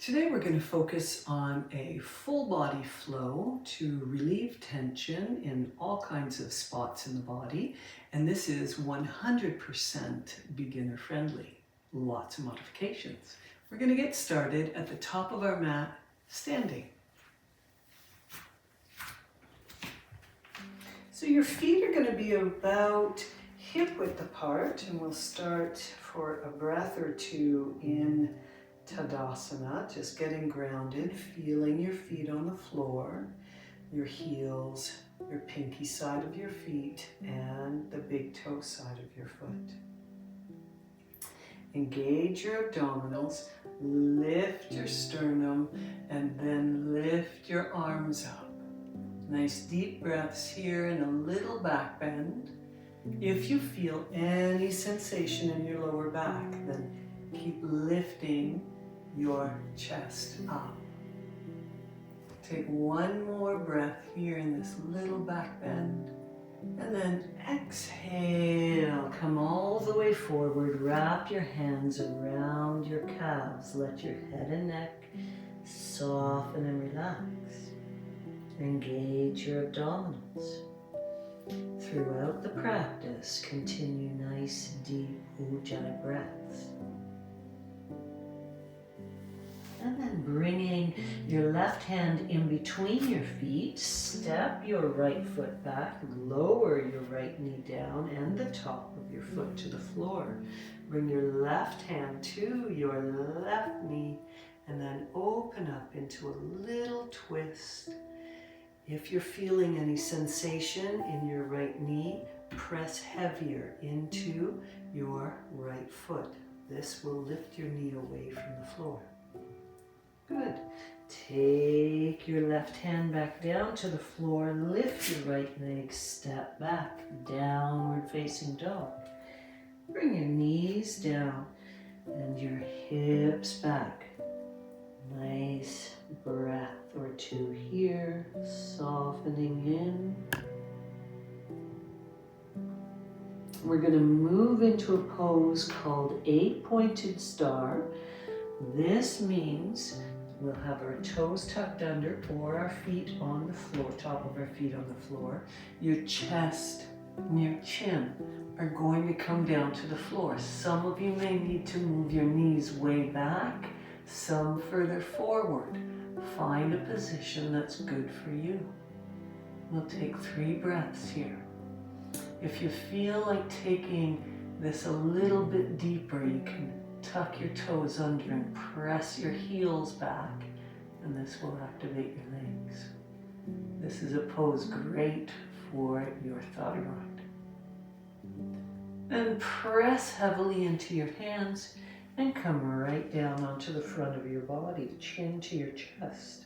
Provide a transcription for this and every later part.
Today we're going to focus on a full body flow to relieve tension in all kinds of spots in the body. And this is 100% beginner friendly. Lots of modifications. We're going to get started at the top of our mat, standing. So your feet are going to be about hip width apart, and we'll start for a breath or two in Tadasana, just getting grounded, feeling your feet on the floor, your heels, your pinky side of your feet, and the big toe side of your foot. Engage your abdominals, lift your sternum, and then lift your arms up. Nice deep breaths here and a little back bend. If you feel any sensation in your lower back, then keep lifting your chest up. Take one more breath here in this little back bend. And then exhale, come all the way forward. Wrap your hands around your calves. Let your head and neck soften and relax. Engage your abdominals. Throughout the practice, continue nice, deep Ujjayi breaths. And then bringing your left hand in between your feet, step your right foot back, lower your right knee down and the top of your foot to the floor. Bring your left hand to your left knee and then open up into a little twist. If you're feeling any sensation in your right knee, press heavier into your right foot. This will lift your knee away from the floor. Good. Take your left hand back down to the floor, lift your right leg, step back, downward facing dog. Bring your knees down and your hips back. Nice breath or two here, softening in. We're going to move into a pose called 8-pointed star. This means we'll have our toes tucked under or our feet on the floor, top of our feet on the floor. Your chest and your chin are going to come down to the floor. Some of you may need to move your knees way back, some further forward. Find a position that's good for you. We'll take 3 breaths here. If you feel like taking this a little bit deeper, you can tuck your toes under and press your heels back, and this will activate your legs. This is a pose great for your thyroid. Then press heavily into your hands and come right down onto the front of your body, chin to your chest.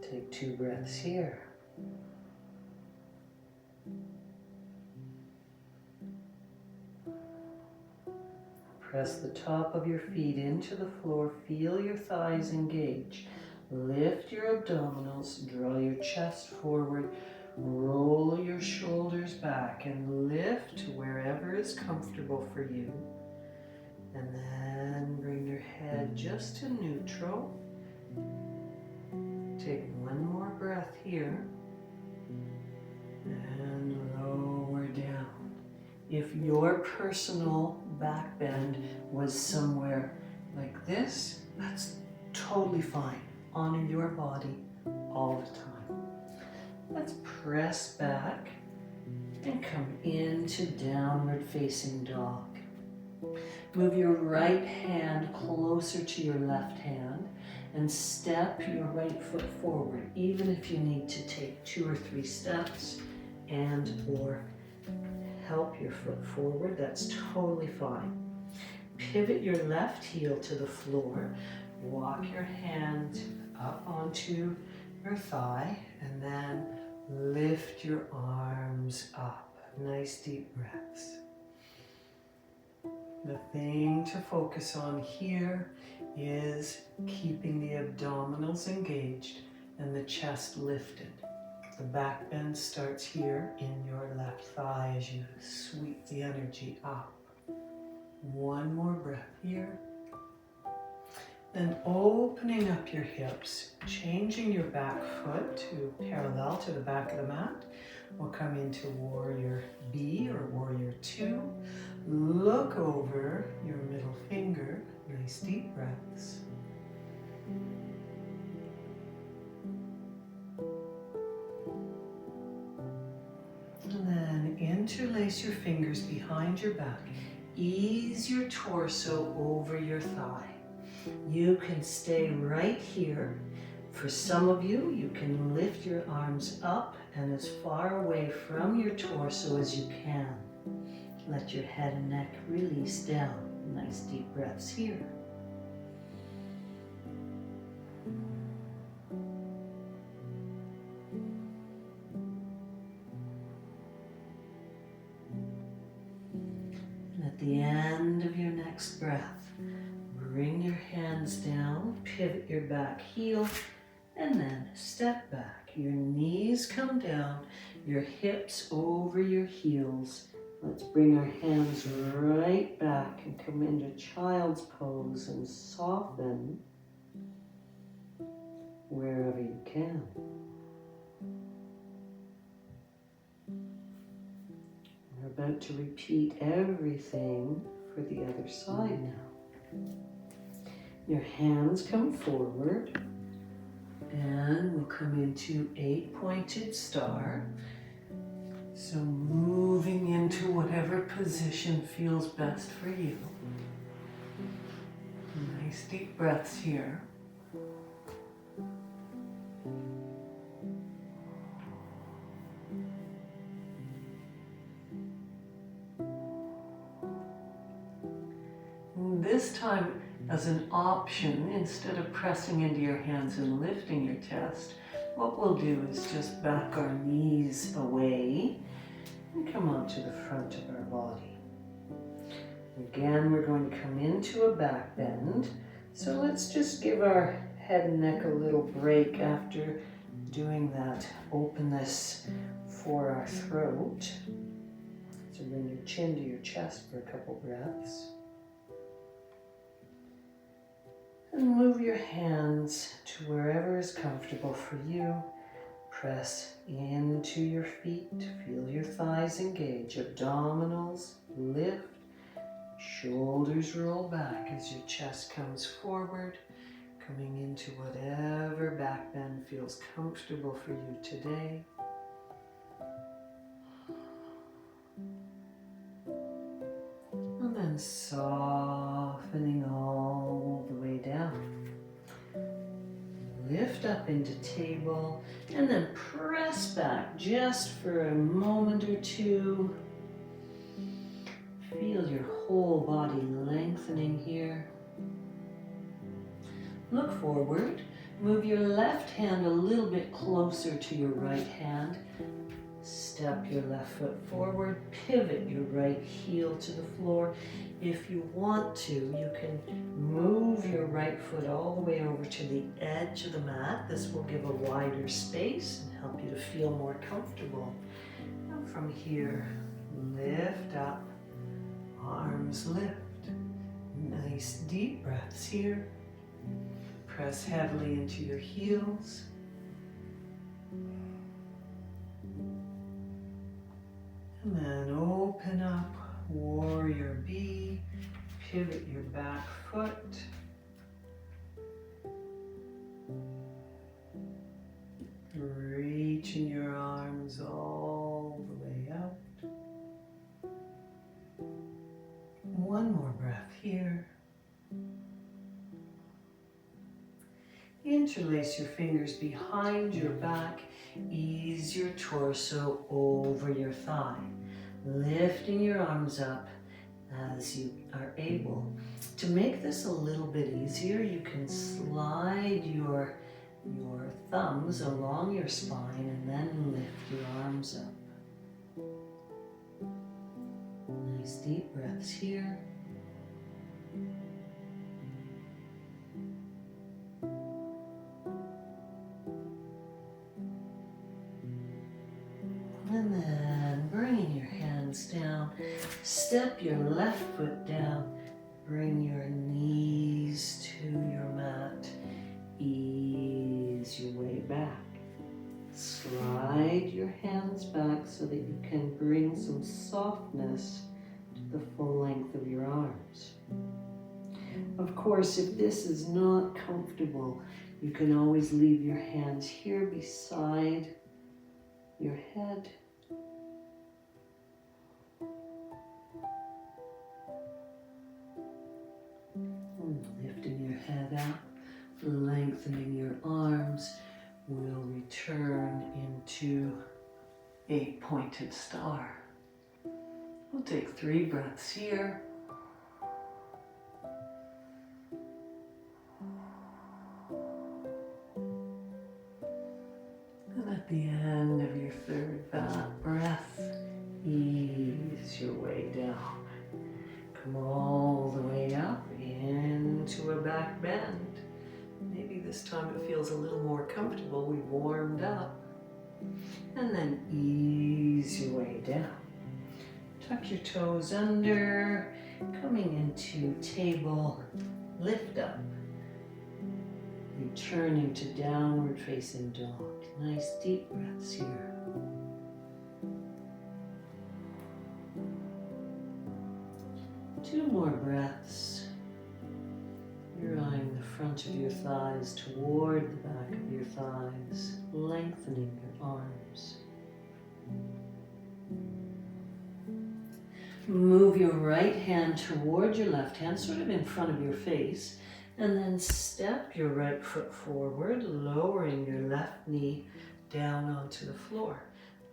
Take 2 breaths here. Press the top of your feet into the floor. Feel your thighs engage. Lift your abdominals. Draw your chest forward. Roll your shoulders back and lift wherever is comfortable for you. And then bring your head just to neutral. Take one more breath here. And lower down. If your personal back bend was somewhere like this, that's totally fine. Honor your body all the time. Let's press back and come into downward facing dog. Move your right hand closer to your left hand and step your right foot forward, even if you need to take 2 or 3 steps and or help your foot forward, that's totally fine. Pivot your left heel to the floor. Walk your hand up onto your thigh and then lift your arms up. Nice deep breaths. The thing to focus on here is keeping the abdominals engaged and the chest lifted. The back bend starts here in your left thigh as you sweep the energy up. One more breath here. Then opening up your hips, changing your back foot to parallel to the back of the mat. We'll come into Warrior B or Warrior 2. Look over your middle finger. Nice deep breaths. And then interlace your fingers behind your back. Ease your torso over your thigh. You can stay right here. For some of you, you can lift your arms up and as far away from your torso as you can. Let your head and neck release down. Nice deep breaths here. And at the end of your next breath, bring your hands down, pivot your back heel, and then step back. Your knees come down, your hips over your heels. Let's bring our hands right back and come into child's pose and soften wherever you can. We're about to repeat everything for the other side now. Your hands come forward and we'll come into 8-pointed star. So moving into whatever position feels best for you. Nice deep breaths here. This time, as an option, instead of pressing into your hands and lifting your chest, what we'll do is just back our knees away and come onto the front of our body. Again, we're going to come into a back bend. So let's just give our head and neck a little break after doing that openness for our throat. So bring your chin to your chest for a couple breaths. And move your hands to wherever is comfortable for you. Press into your feet. Feel your thighs engage. Abdominals lift. Shoulders roll back as your chest comes forward. Coming into whatever back bend feels comfortable for you today. And then softening all the way down. Lift up into table and then press back just for a moment or two. Feel your whole body lengthening here. Look forward. Move your left hand a little bit closer to your right hand. Step your left foot forward. Pivot your right heel to the floor. If you want to, you can move your right foot all the way over to the edge of the mat. This will give a wider space and help you to feel more comfortable. And from here, lift up, arms lift. Nice deep breaths here. Press heavily into your heels. And then open up, Warrior B. Pivot your back foot. Reaching your arms all the way out. One more breath here. Interlace your fingers behind your back. Ease your torso over your thigh. Lifting your arms up as you are able. To make this a little bit easier, you can slide your thumbs along your spine and then lift your arms up. Nice deep breaths here. And then bringing your hands down, step your left foot down, bring your knees knees to your mat. Ease your way back. Slide your hands back so that you can bring some softness to the full length of your arms. Of course, if this is not comfortable, you can always leave your hands here beside your head. And lifting your head up, lengthening your arms. We'll return into a pointed star. We'll take 3 breaths here. And at the end of your 3rd breath, ease your way down. Come all the way up into a back bend. Maybe this time it feels a little more comfortable. We've warmed up. And then ease your way down. Tuck your toes under, coming into table, lift up. Returning to downward facing dog. Nice deep breaths here. Two more breaths. Drawing the front of your thighs toward the back of your thighs, lengthening your arms. Move your right hand toward your left hand, sort of in front of your face, and then step your right foot forward, lowering your left knee down onto the floor.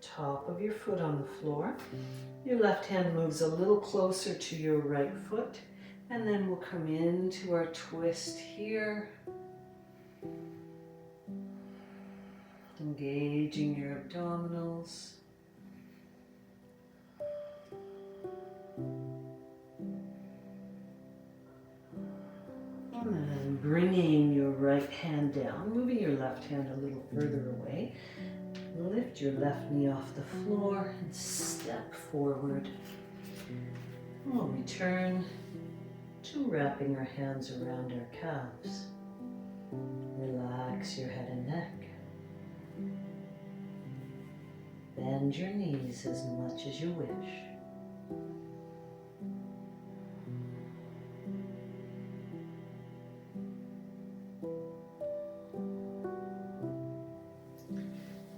Top of your foot on the floor. Your left hand moves a little closer to your right foot. And then we'll come into our twist here. Engaging your abdominals. And then bringing your right hand down, moving your left hand a little further away. Lift your left knee off the floor and step forward. We'll return to wrapping our hands around our calves. Relax your head and neck. Bend your knees as much as you wish.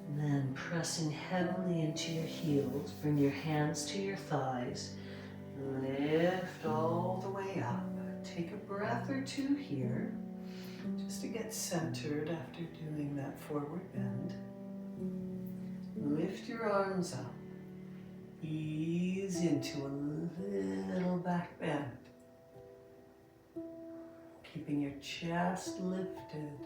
And then pressing heavily into your heels, bring your hands to your thighs. Lift all the way up. Take a breath or two here, just to get centered after doing that forward bend. Lift your arms up. Ease into a little back bend. Keeping your chest lifted.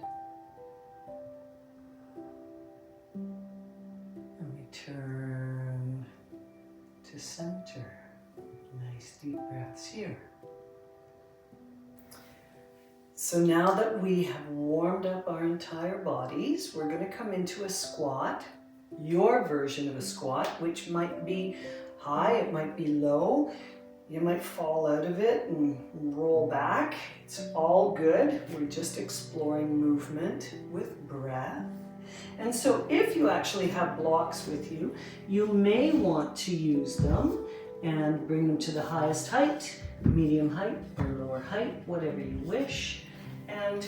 And return to center. Nice deep breaths here. So now that we have warmed up our entire bodies, we're going to come into a squat. Your version of a squat, which might be high, it might be low. You might fall out of it and roll back. It's all good. We're just exploring movement with breath. And so if you actually have blocks with you, you may want to use them and bring them to the highest height, medium height, or lower height, whatever you wish. And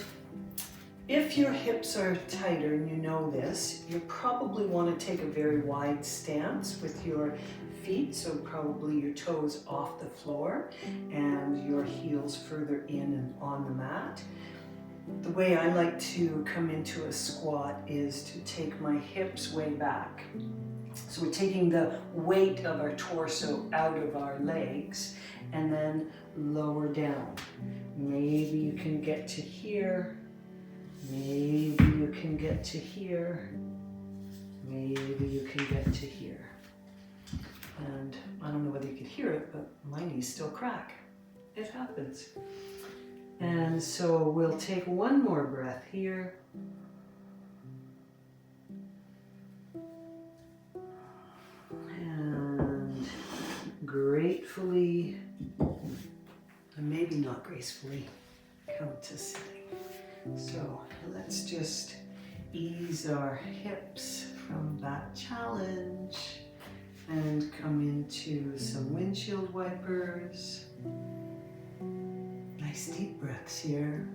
if your hips are tighter, and you know this, you probably want to take a very wide stance with your feet, so probably your toes off the floor and your heels further in and on the mat. The way I like to come into a squat is to take my hips way back. So we're taking the weight of our torso out of our legs and then lower down. Maybe you can get to here. Maybe you can get to here. Maybe you can get to here. And I don't know whether you can hear it, but my knees still crack. It happens. And so we'll take one more breath here. And gratefully, and maybe not gracefully, come to sitting. So let's just ease our hips from that challenge and come into some windshield wipers. Nice deep breaths here.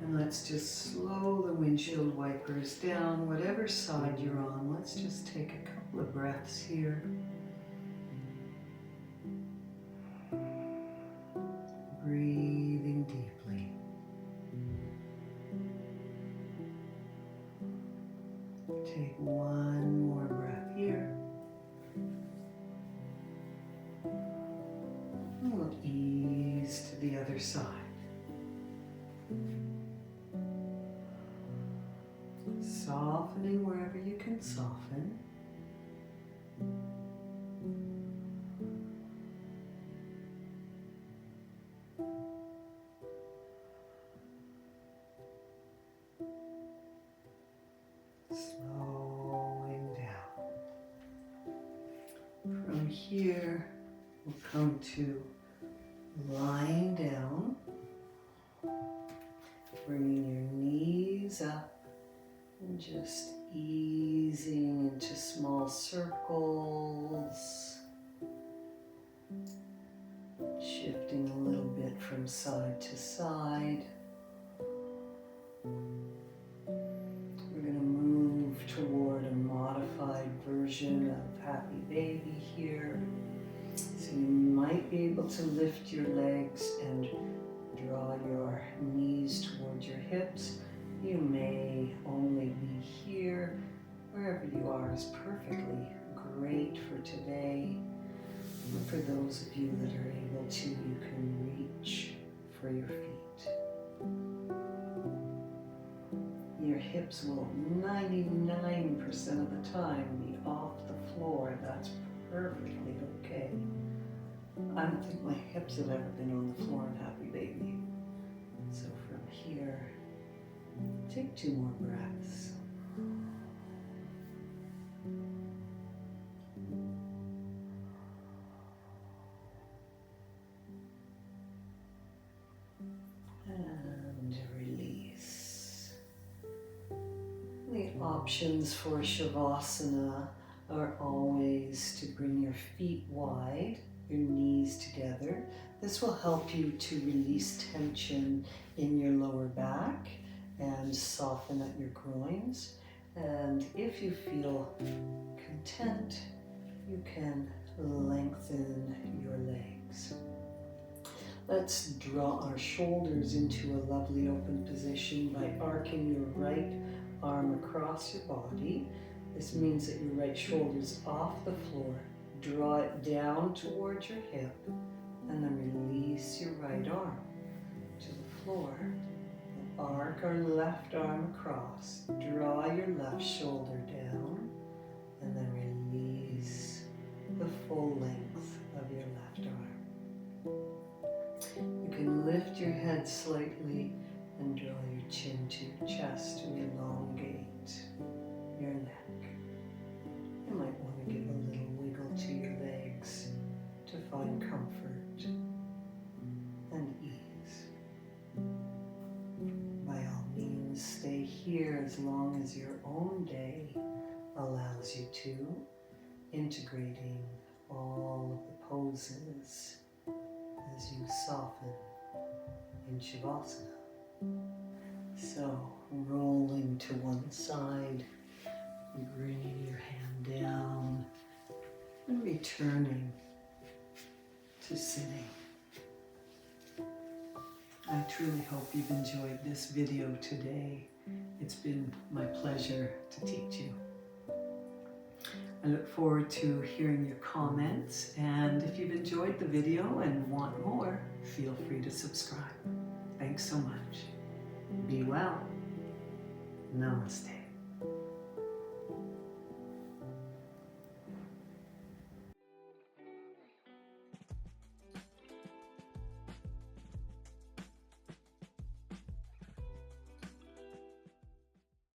And let's just slow the windshield wipers down, whatever side you're on. Let's just take a couple of breaths here. Breathing deeply. Take one more breath here. And we'll ease to the other side. Softening wherever you can soften. Slowing down. From here, we'll come to lying down, bringing your knees up and just easing into small circles, shifting a little bit from side to side. We're going to move toward a modified version of Happy Baby here. So you might be able to lift your legs and draw your knees towards your hips. You may only be here. Wherever you are is perfectly great for today. And for those of you that are able to, you can reach for your feet. Your hips will 99% of the time be off the floor. That's perfectly okay. I don't think my hips have ever been on the floor in Happy Baby. So from here, take 2 more breaths. And release. The options for Shavasana are always to bring your feet wide, your knees together. This will help you to release tension in your lower back and soften at your groins. And if you feel content, you can lengthen your legs. Let's draw our shoulders into a lovely open position by arcing your right arm across your body. This means that your right shoulder is off the floor. Draw it down towards your hip and then release your right arm to the floor. Arc our left arm across, draw your left shoulder down, and then release the full length of your left arm. You can lift your head slightly and draw your chin to your chest to elongate your neck. You might want to give a little wiggle to your legs to find comfort and ease. Stay here as long as your own day allows you to, integrating all of the poses as you soften in Shavasana. So, rolling to one side, bringing your hand down, and returning to sitting. I truly hope you've enjoyed this video today. It's been my pleasure to teach you. I look forward to hearing your comments, and if you've enjoyed the video and want more, feel free to subscribe. Thanks so much. Be well. Namaste.